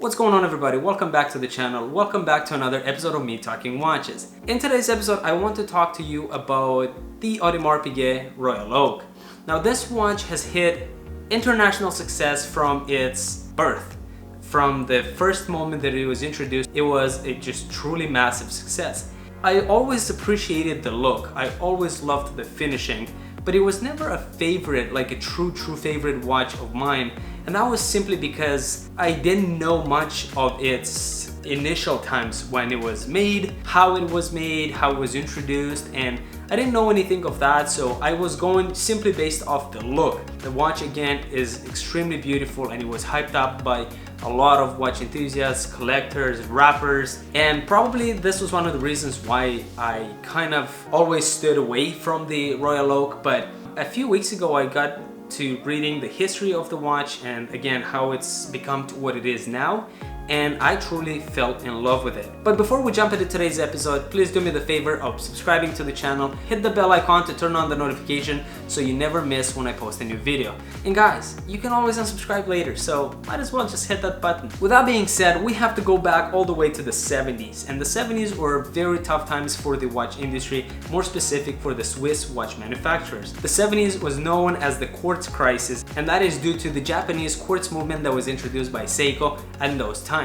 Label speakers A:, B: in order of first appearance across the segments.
A: What's going on, everybody? Welcome back to the channel. Welcome back to another episode of me talking watches. In today's episode, I want to talk to you about the Audemars Piguet Royal Oak. Now, this watch has hit international success from its birth. From the first moment that it was introduced, it was a just truly massive success. I always appreciated the look. I always loved the finishing, but it was never a favorite, like a true favorite watch of mine. And that was simply because I didn't know much of its initial times when it was made, how it was made, how it was introduced, and I didn't know anything of that, so I was going simply based off the look. The watch, again, is extremely beautiful and it was hyped up by a lot of watch enthusiasts, collectors, rappers, and probably this was one of the reasons why I kind of always stood away from the Royal Oak. But a few weeks ago I got to reading the history of the watch and again how it's become to what it is now, and I truly fell in love with it. But before we jump into today's episode, please do me the favor of subscribing to the channel, hit the bell icon to turn on the notification so you never miss when I post a new video. And guys, you can always unsubscribe later, so might as well just hit that button. With that being said, we have to go back all the way to the 70s, and the 70s were very tough times for the watch industry, more specific for the Swiss watch manufacturers. The 70s was known as the Quartz crisis, and that is due to the Japanese quartz movement that was introduced by Seiko at those times.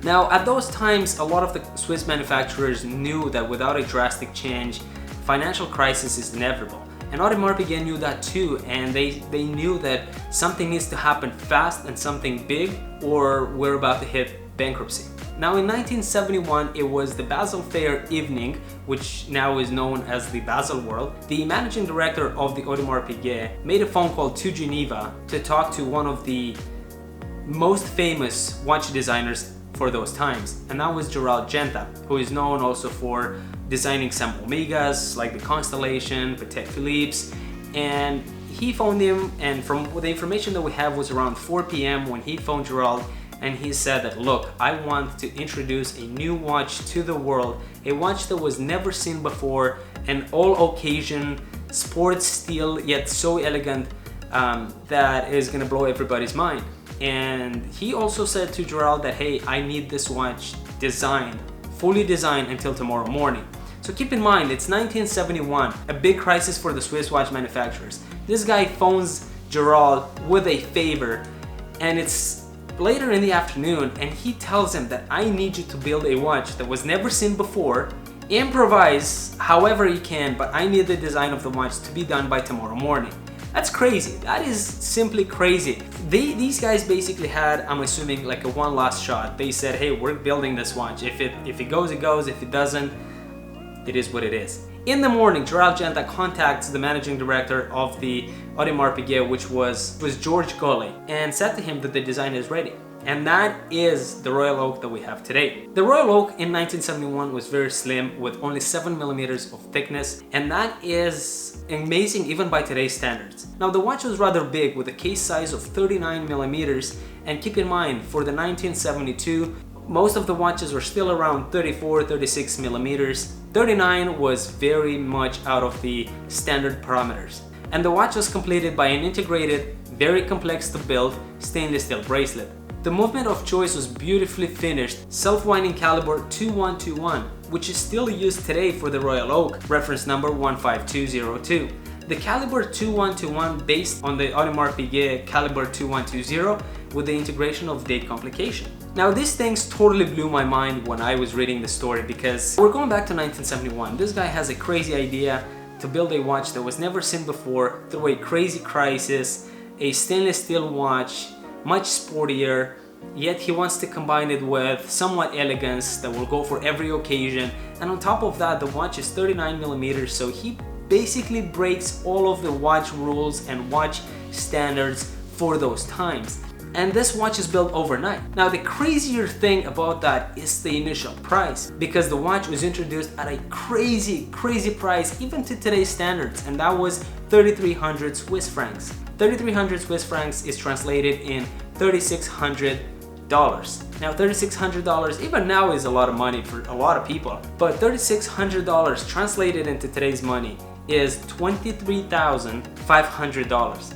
A: Now, at those times, a lot of the Swiss manufacturers knew that without a drastic change, financial crisis is inevitable. And Audemars Piguet knew that too, and they knew that something needs to happen fast and something big, or we're about to hit bankruptcy. Now, in 1971, it was the Basel Fair evening, which now is known as the Basel World. The managing director of the Audemars Piguet made a phone call to Geneva to talk to one of the most famous watch designers for those times, and that was Gerald Genta, who is known also for designing some Omegas like the Constellation, Patek Philippe's, and he phoned him, and from the information that we have was around 4 p.m. when he phoned Gerald, and he said that, look, I want to introduce a new watch to the world, a watch that was never seen before, an all-occasion sports steel yet so elegant that is gonna blow everybody's mind. And he also said to Gerald that, hey, I need this watch designed, fully designed until tomorrow morning. So keep in mind, it's 1971, a big crisis for the Swiss watch manufacturers. This guy phones Gerald with a favor, and it's later in the afternoon, and he tells him that I need you to build a watch that was never seen before, improvise however you can, but I need the design of the watch to be done by tomorrow morning. That's crazy. That is simply crazy. These guys basically had, I'm assuming, like a one last shot. They said, hey, we're building this watch. If it goes, it goes. If it doesn't, it is what it is. In the morning, Gerald Genta contacts the managing director of the Audemars Piguet, which was George Goley, and said to him that the design is ready. And that is the Royal Oak that we have today. The Royal Oak in 1971 was very slim with only 7 millimeters of thickness, and that is amazing even by today's standards. Now, the watch was rather big with a case size of 39 millimeters, and keep in mind, for the 1972, most of the watches were still around 34, 36 millimeters. 39 was very much out of the standard parameters. And the watch was completed by an integrated, very complex to build stainless steel bracelet. The movement of choice was beautifully finished, self-winding caliber 2121, which is still used today for the Royal Oak, reference number 15202. The caliber 2121 based on the Audemars Piguet caliber 2120 with the integration of date complication. Now, these things totally blew my mind when I was reading the story, because we're going back to 1971. This guy has a crazy idea to build a watch that was never seen before through a crazy crisis, a stainless steel watch, much sportier, yet he wants to combine it with somewhat elegance that will go for every occasion. And on top of that, the watch is 39 millimeters, so he basically breaks all of the watch rules and watch standards for those times. And this watch is built overnight. Now, the crazier thing about that is the initial price, because the watch was introduced at a crazy price even to today's standards, and that was 3,300 Swiss francs. 3,300 Swiss francs is translated in $3,600. Now, $3,600 even now is a lot of money for a lot of people, but $3,600 translated into today's money is $23,500.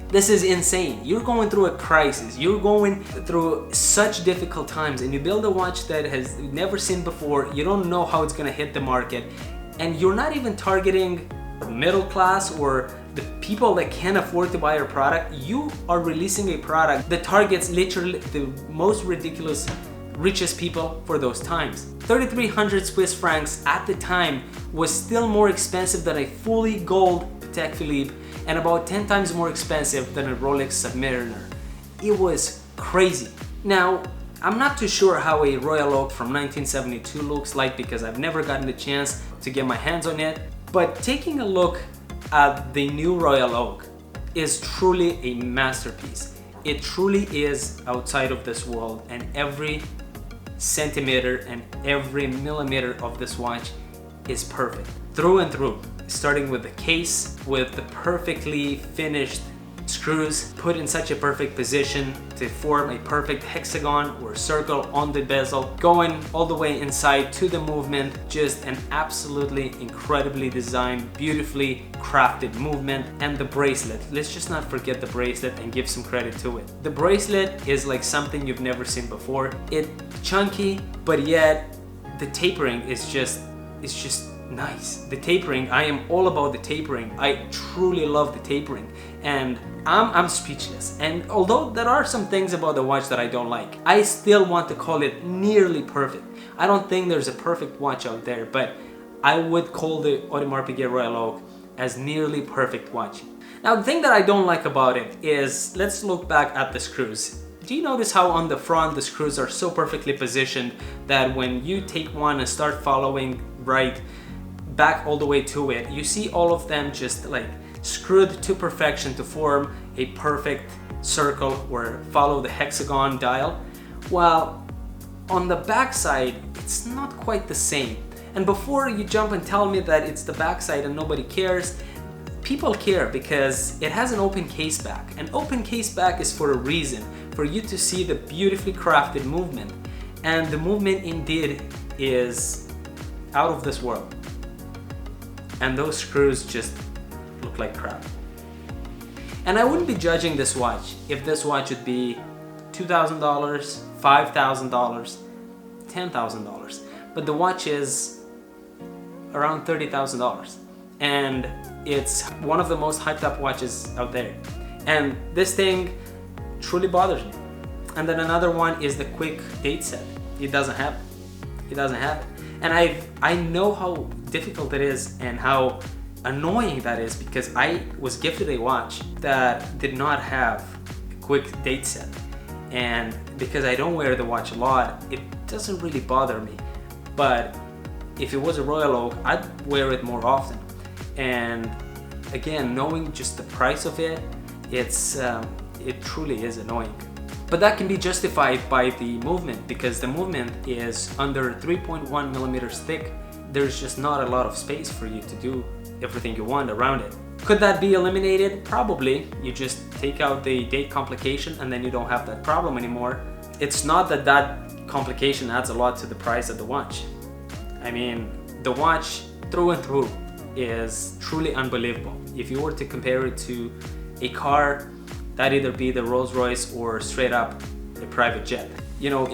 A: This is insane. You're going through a crisis. You're going through such difficult times, and you build a watch that has never seen before. You don't know how it's gonna hit the market, and you're not even targeting the middle class or the people that can't afford to buy your product. You are releasing a product that targets literally the most ridiculous richest people for those times. 3,300 Swiss francs at the time was still more expensive than a fully gold Patek Philippe and about 10 times more expensive than a Rolex Submariner. It was crazy. Now, I'm not too sure how a Royal Oak from 1972 looks like because I've never gotten the chance to get my hands on it, but taking a look at the new Royal Oak is truly a masterpiece. It truly is outside of this world, and every centimeter and every millimeter of this watch is perfect through and through, starting with the case with the perfectly finished screws put in such a perfect position to form a perfect hexagon or circle on the bezel, going all the way inside to the movement. Just an absolutely incredibly designed, beautifully crafted movement. And the bracelet, let's just not forget the bracelet and give some credit to it. The bracelet is like something you've never seen before. It's chunky, but yet the tapering is just nice. The tapering, I am all about the tapering. I truly love the tapering, and I'm speechless. And although there are some things about the watch that I don't like, I still want to call it nearly perfect. I don't think there's a perfect watch out there, but I would call the Audemars Piguet Royal Oak as nearly perfect watch. Now, the thing that I don't like about it is, let's look back at the screws. Do you notice how on the front the screws are so perfectly positioned that when you take one and start following right back all the way to it, you see all of them just like screwed to perfection to form a perfect circle or follow the hexagon dial? Well, on the back side, it's not quite the same. And before you jump and tell me that it's the back side and nobody cares, people care because it has an open case back. An open case back is for a reason, for you to see the beautifully crafted movement. And the movement indeed is out of this world. And those screws just look like crap. And I wouldn't be judging this watch if this watch would be $2,000, $5,000, $10,000. But the watch is around $30,000. And it's one of the most hyped up watches out there. And this thing truly bothers me. And then another one is the quick date set. It doesn't have it. It doesn't have it. And I know how difficult it is and how annoying that is, because I was gifted a watch that did not have a quick date set. And because I don't wear the watch a lot, it doesn't really bother me. But if it was a Royal Oak, I'd wear it more often. And again, knowing just the price of it, it truly is annoying. But that can be justified by the movement, because the movement is under 3.1 millimeters thick. There's just not a lot of space for you to do everything you want around it. Could that be eliminated? Probably. You just take out the date complication and then you don't have that problem anymore. It's not that that complication adds a lot to the price of the watch. I mean, the watch through and through is truly unbelievable. If you were to compare it to a car, that'd either be the Rolls Royce or straight up a private jet. You know,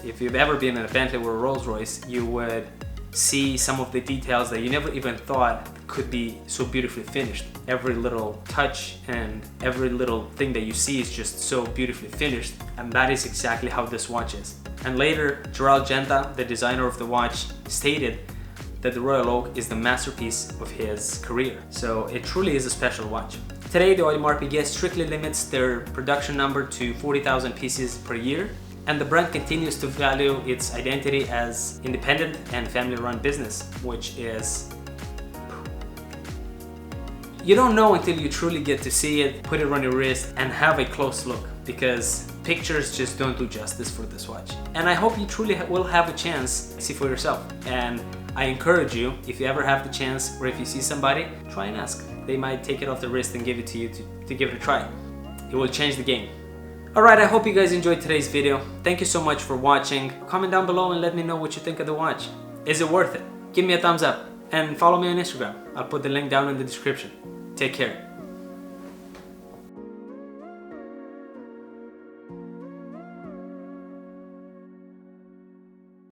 A: if you've ever been in a Bentley or a Rolls Royce, you would see some of the details that you never even thought could be so beautifully finished. Every little touch and every little thing that you see is just so beautifully finished, and that is exactly how this watch is. And later, Gerald Genta, the designer of the watch, stated that the Royal Oak is the masterpiece of his career. So it truly is a special watch. Today, the Audemars Piguet strictly limits their production number to 40,000 pieces per year, and the brand continues to value its identity as independent and family-run business, which is... You don't know until you truly get to see it, put it on your wrist, and have a close look, because pictures just don't do justice for this watch. And I hope you truly will have a chance to see for yourself. And I encourage you, if you ever have the chance, or if you see somebody, try and ask. They might take it off the wrist and give it to you to give it a try. It will change the game. Alright, I hope you guys enjoyed today's video. Thank you so much for watching. Comment down below and let me know what you think of the watch. Is it worth it? Give me a thumbs up and follow me on Instagram. I'll put the link down in the description. Take care.